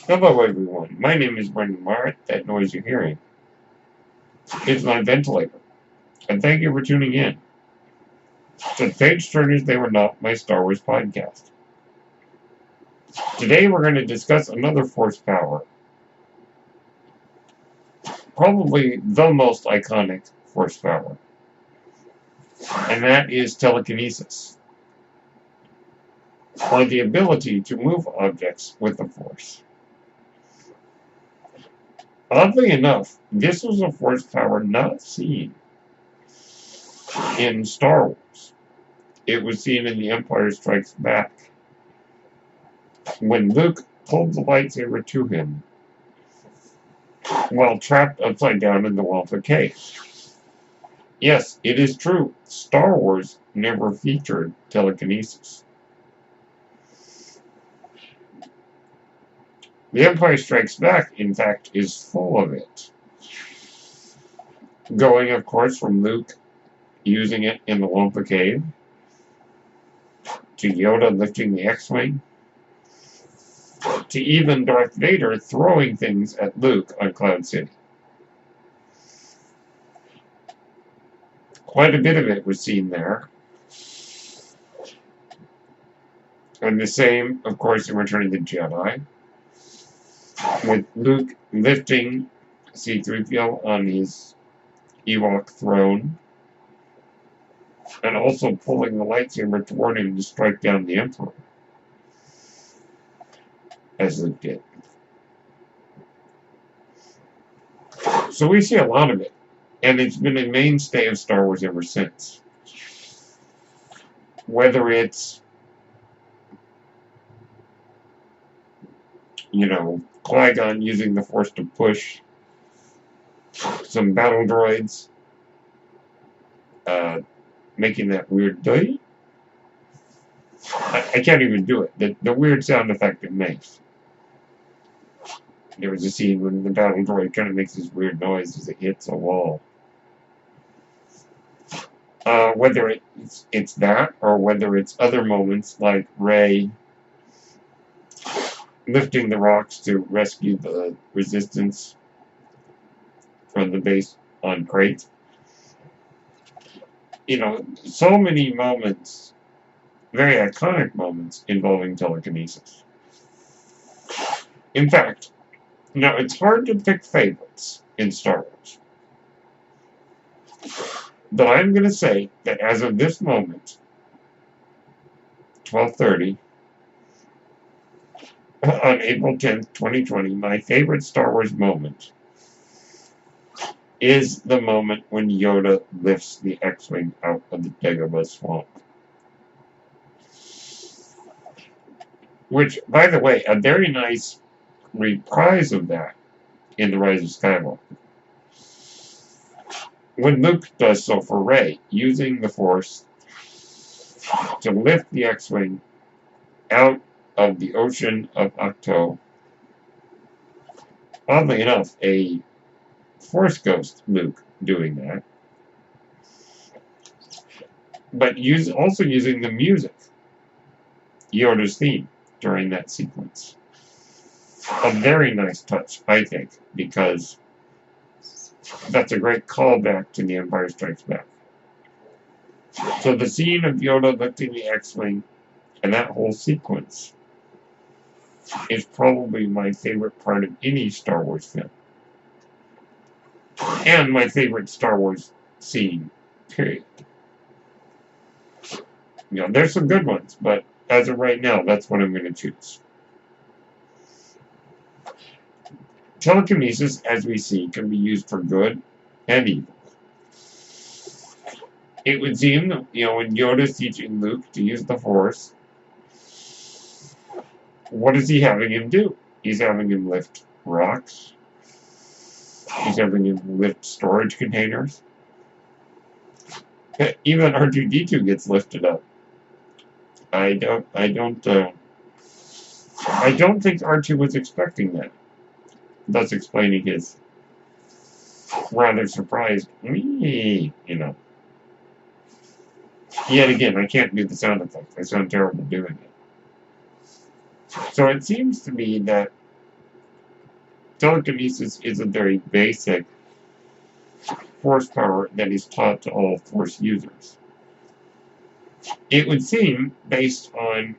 Hello everyone, my name is Brendan Marrett. That noise you're hearing is my ventilator, and thank you for tuning in to Page Turners They Were Not, my Star Wars podcast. Today we're going to discuss another force power, probably the most iconic force power, and that is telekinesis, or the ability to move objects with the force. Oddly enough, this was a force power not seen in Star Wars. It was seen in The Empire Strikes Back, when Luke pulled the lightsaber to him while trapped upside down in the Wampa cave. Yes, it is true, Star Wars never featured telekinesis. The Empire Strikes Back, in fact, is full of it. Going, of course, from Luke using it in the Wampa cave, to Yoda lifting the X-Wing, to even Darth Vader throwing things at Luke on Cloud City. Quite a bit of it was seen there. And the same, of course, in Return of the Jedi, with Luke lifting C-3PO on his Ewok throne, and also pulling the lightsaber toward him to strike down the Emperor, as Luke did. So we see a lot of it, and it's been a mainstay of Star Wars ever since. Whether it's, Qui-Gon using the Force to push some battle droids, making that weird day. I can't even do it. The weird sound effect it makes. There was a scene when the battle droid kind of makes this weird noise as it hits a wall. Whether it's that, or whether it's other moments like Rey lifting the rocks to rescue the Resistance from the base on Crate. So many moments, very iconic moments, involving telekinesis. In fact, it's hard to pick favorites in Star Wars. But I'm going to say that as of this moment, 12:30, on April 10th, 2020, my favorite Star Wars moment is the moment when Yoda lifts the X-Wing out of the Dagobah swamp. Which, by the way, a very nice reprise of that in The Rise of Skywalker. When Luke does so for Rey, using the Force to lift the X-Wing out of the ocean of Ahch-To. Oddly enough, a Force Ghost Luke doing that. But also using the music, Yoda's theme, during that sequence. A very nice touch, I think, because that's a great callback to The Empire Strikes Back. So the scene of Yoda lifting the X-Wing and that whole sequence is probably my favorite part of any Star Wars film. And my favorite Star Wars scene, period. There's some good ones, but as of right now, that's what I'm going to choose. Telekinesis, as we see, can be used for good and evil. It would seem that, when Yoda's teaching Luke to use the Force, what is he having him do? He's having him lift rocks. He's having him lift storage containers. Even R2-D2 gets lifted up. I don't think R2 was expecting that. Thus explaining his rather surprised, Yet again, I can't do the sound effect. I sound terrible doing it. So it seems to me that telekinesis is a very basic force power that is taught to all force users. It would seem, based on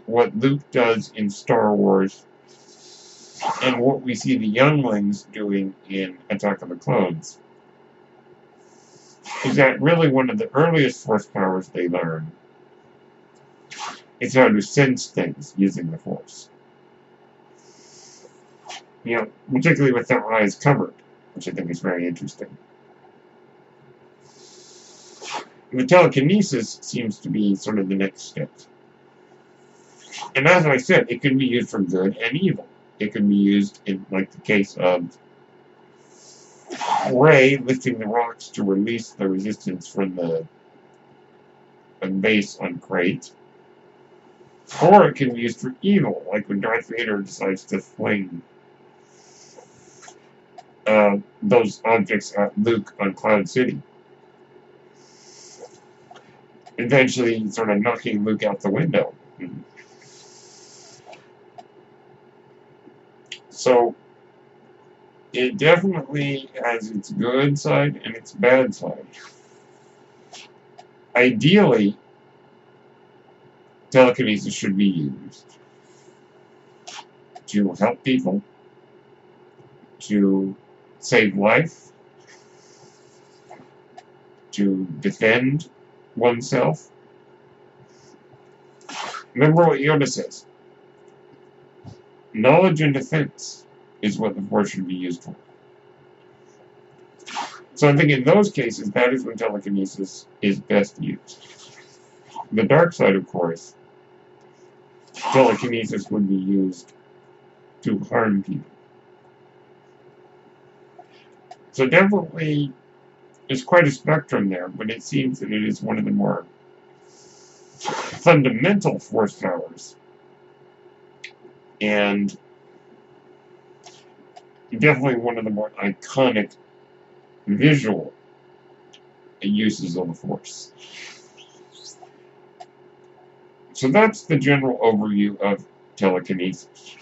what Luke does in Star Wars and what we see the younglings doing in Attack of the Clones, is that really one of the earliest force powers they learn is how to sense things using the force. Particularly with their eyes covered, which I think is very interesting. The telekinesis seems to be sort of the next step. And as I said, it can be used for good and evil. It can be used in, like, the case of Rey lifting the rocks to release the resistance from the base on Crate. Or it can be used for evil, like when Darth Vader decides to fling those objects at Luke on Cloud City. Eventually sort of knocking Luke out the window. So it definitely has its good side and its bad side. Ideally, telekinesis should be used to help people, to save life, to defend oneself. Remember what Yoda says. Knowledge and defense is what the force should be used for. So I think in those cases, that is when telekinesis is best used. The dark side, of course, telekinesis would be used to harm people. So definitely, there's quite a spectrum there, but it seems that it is one of the more fundamental force powers. And definitely one of the more iconic visual uses of the force. So that's the general overview of telekinesis.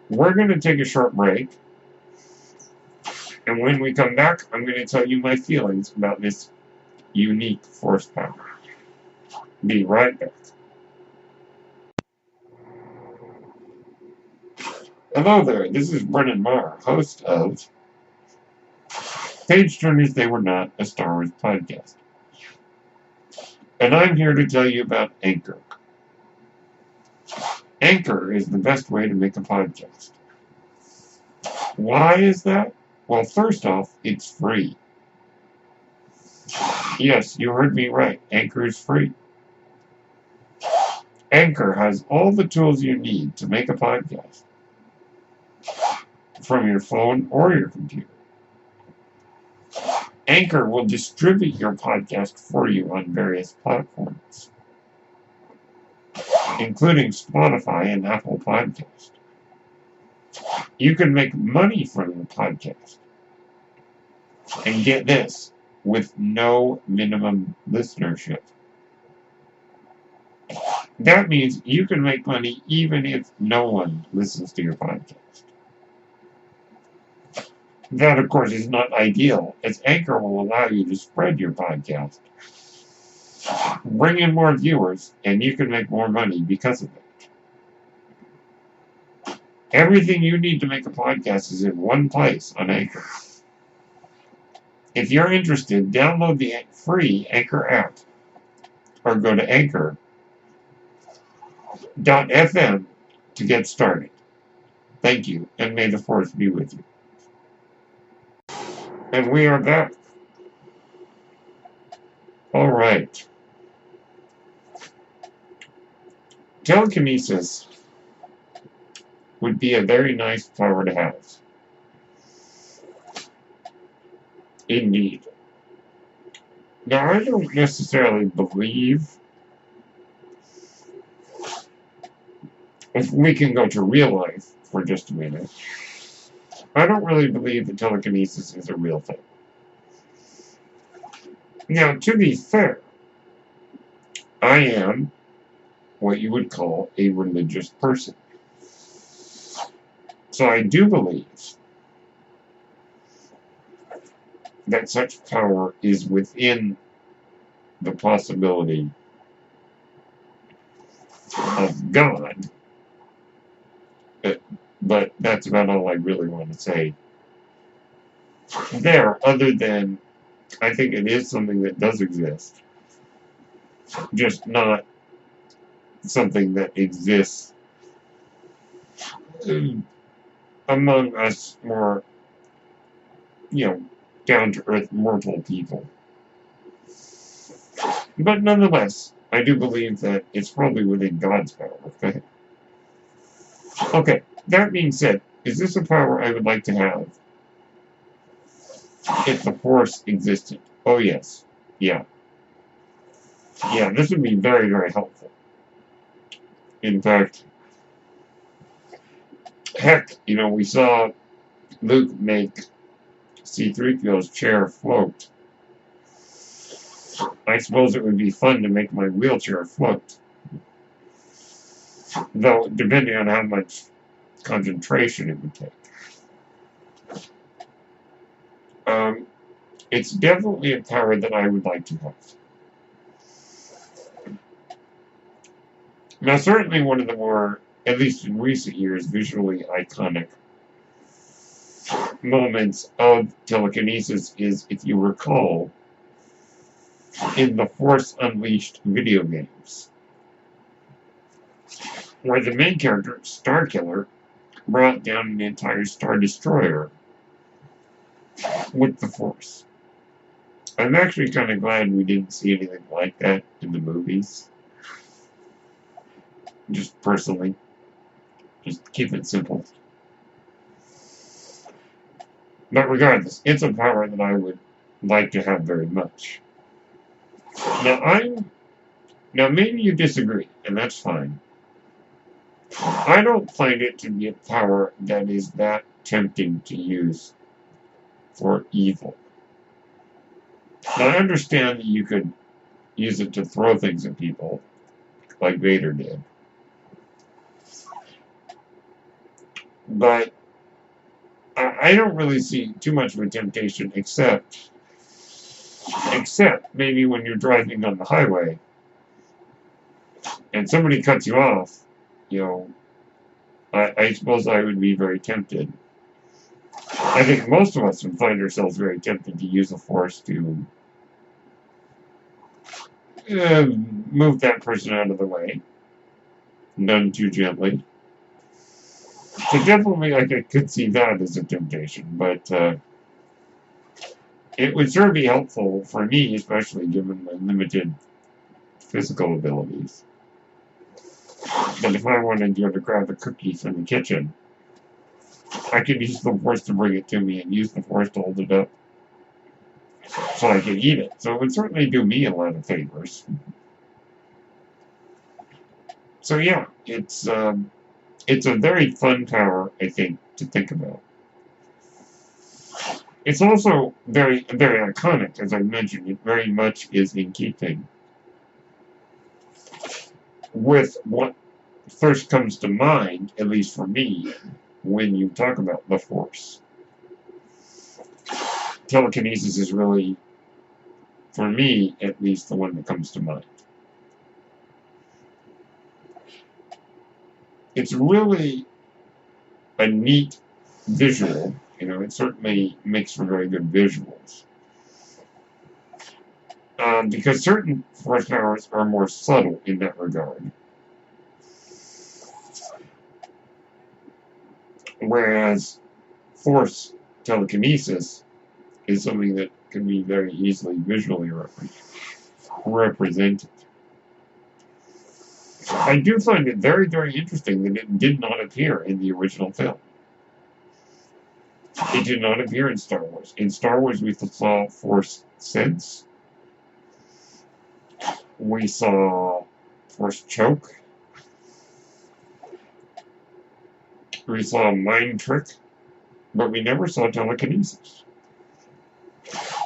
We're going to take a short break. And when we come back, I'm going to tell you my feelings about this unique force power. Be right back. Hello there, this is Brennan Marr, host of Page Turners They Were Not, a Star Wars podcast. And I'm here to tell you about Anchor. Anchor is the best way to make a podcast. Why is that? Well, first off, it's free. Yes, you heard me right. Anchor is free. Anchor has all the tools you need to make a podcast from your phone or your computer. Anchor will distribute your podcast for you on various platforms, including Spotify and Apple Podcasts. You can make money from your podcast. And get this, with no minimum listenership. That means you can make money even if no one listens to your podcast. That, of course, is not ideal, as Anchor will allow you to spread your podcast, bring in more viewers, and you can make more money because of it. Everything you need to make a podcast is in one place on Anchor. If you're interested, download the free Anchor app or go to anchor.fm to get started. Thank you, and may the force be with you. And we are back. All right. Telekinesis would be a very nice power to have. Indeed. Now, I don't necessarily believe, if we can go to real life for just a minute, I don't really believe that telekinesis is a real thing. Now, to be fair, I am what you would call a religious person. So I do believe that such power is within the possibility of God, but that's about all I really want to say there, other than I think it is something that does exist, just not something that exists among us more, down-to-earth mortal people. But nonetheless, I do believe that it's probably within God's power. Okay, that being said, is this a power I would like to have if the Force existed? Oh, yes. Yeah. Yeah, this would be very, very helpful. In fact, heck, we saw Luke make C-3PO's chair float. I suppose it would be fun to make my wheelchair float. Though, depending on how much concentration it would take. It's definitely a power that I would like to have. Now, certainly one of the more, at least in recent years, visually iconic moments of telekinesis is, if you recall, in the Force Unleashed video games, where the main character, Starkiller, brought down an entire Star Destroyer with the Force. I'm actually kind of glad we didn't see anything like that in the movies. Just personally. Just keep it simple. But regardless, it's a power that I would like to have very much. Now maybe you disagree, and that's fine. I don't find it to be a power that is that tempting to use for evil. Now, I understand that you could use it to throw things at people, like Vader did. But I don't really see too much of a temptation, except maybe when you're driving on the highway, and somebody cuts you off, I suppose I would be very tempted. I think most of us would find ourselves very tempted to use the Force to move that person out of the way. None too gently. So definitely I could see that as a temptation, but it would sure be helpful for me, especially given my limited physical abilities. That if I wanted to go to grab a cookie from the kitchen, I could use the Force to bring it to me and use the Force to hold it up so I could eat it. So it would certainly do me a lot of favors. So yeah, it's a very fun power, I think, to think about. It's also very, very iconic, as I mentioned. It very much is in keeping with what first comes to mind, at least for me, when you talk about the Force. Telekinesis is really, for me, at least, the one that comes to mind. It's really a neat visual. It certainly makes for very good visuals. Because certain Force powers are more subtle in that regard. Whereas Force telekinesis is something that can be very easily visually represented. I do find it very, very interesting that it did not appear in the original film. It did not appear in Star Wars. In Star Wars, we saw Force Sense. We saw Force Choke. We saw Mind Trick. But we never saw telekinesis.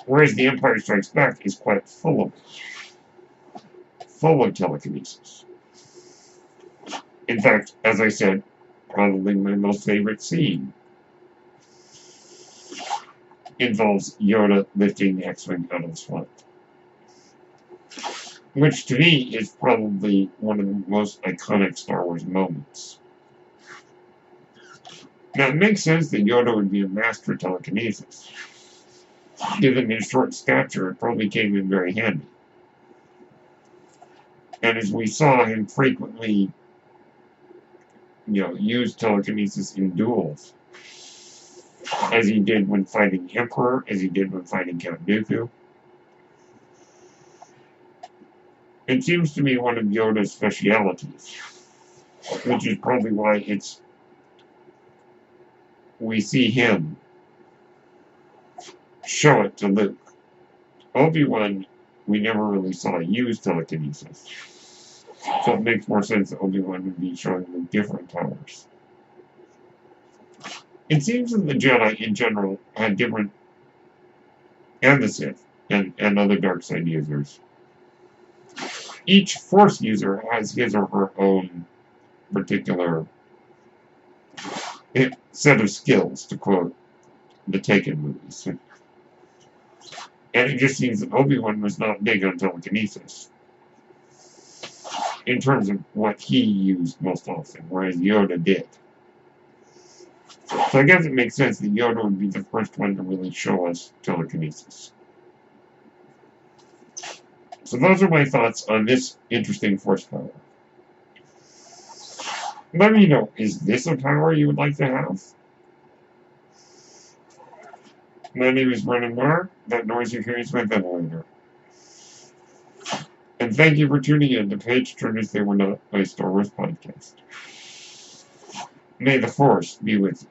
Whereas The Empire Strikes Back is quite full of telekinesis. In fact, as I said, Probably my most favorite scene involves Yoda lifting the X-Wing out of the slot. Which to me is probably one of the most iconic Star Wars moments. Now, it makes sense that Yoda would be a master of telekinesis. Given his short stature, it probably came in very handy. And as we saw him frequently, use telekinesis in duels, as he did when fighting Emperor, as he did when fighting Count Dooku. It seems to be one of Yoda's specialities, which is probably why we see him show it to Luke. Obi-Wan, we never really saw use telekinesis. So it makes more sense that Obi-Wan would be showing Luke different powers. It seems that the Jedi in general had different, and the Sith, and other dark side users. Each Force user has his or her own particular set of skills, to quote the Taken movies. And it just seems that Obi-Wan was not big on telekinesis in terms of what he used most often, whereas Yoda did. So I guess it makes sense that Yoda would be the first one to really show us telekinesis. So those are my thoughts on this interesting Force power. Let me know, is this a power you would like to have? My name is Brennan Marr. That noise you hear is my ventilator. And thank you for tuning in to Page Turners They Were Not, my Star Wars podcast. May the Force be with you.